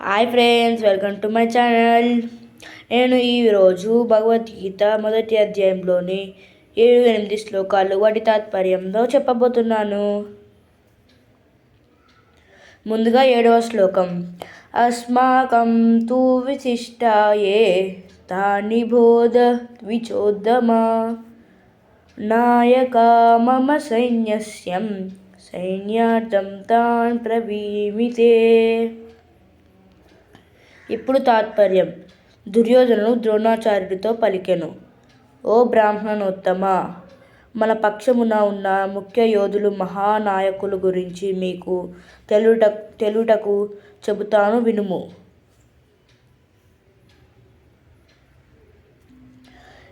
Hi friends, welcome to my channel. నేను ఈరోజు భగవద్గీత మొదటి అధ్యాయంలోని 7-8 శ్లోకాలు వాటి తాత్పర్యంలో చెప్పబోతున్నాను. ముందుగా 7వ శ్లోకం. అస్మాకం తు విశిష్టాయే తాని బోధ ద్విచోద్దమా నాయకా మమ సైన్యస్యం సైన్యార్థం తాన్ ప్రవీమితే. ఇప్పుడు తాత్పర్యం. దుర్యోధనుడు ద్రోణాచార్యుడితో పలికెను, ఓ బ్రాహ్మణోత్తమ, మన పక్షమున ఉన్న ముఖ్య యోధులు మహానాయకుల గురించి మీకు తెలుటకు చెబుతాను వినుము.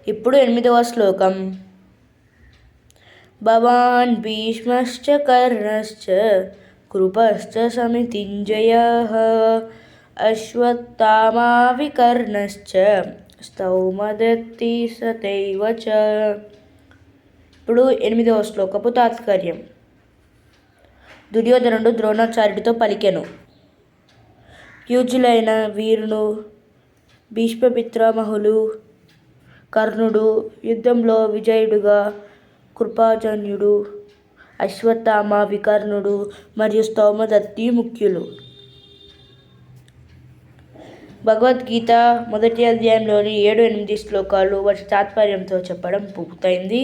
ఇప్పుడు 8వ శ్లోకం. భవాన్ భీష్మశ్చ కర్ణశ్చ కృపశ్చ సమితింజయః అశ్వత్థామా వికర్ణశ్చ స్తౌమదత్తి సతైవ చ. ఇప్పుడు 8వ శ్లోకపు తాత్పర్యం. దుర్యోధనుడు ద్రోణాచార్యుడితో పలికెను, యూజులైన వీరును భీష్మపితామహులు, కర్ణుడు యుద్ధంలో విజయుడుగా, కృపాజన్యుడు, అశ్వత్థామ, వికర్ణుడు మరియు స్తౌమదత్తి ముఖ్యులు. భగవద్గీత మొదటి అధ్యాయంలోని 7-8 శ్లోకాలు వాటి తాత్పర్యంతో చెప్పడం పూర్తయింది.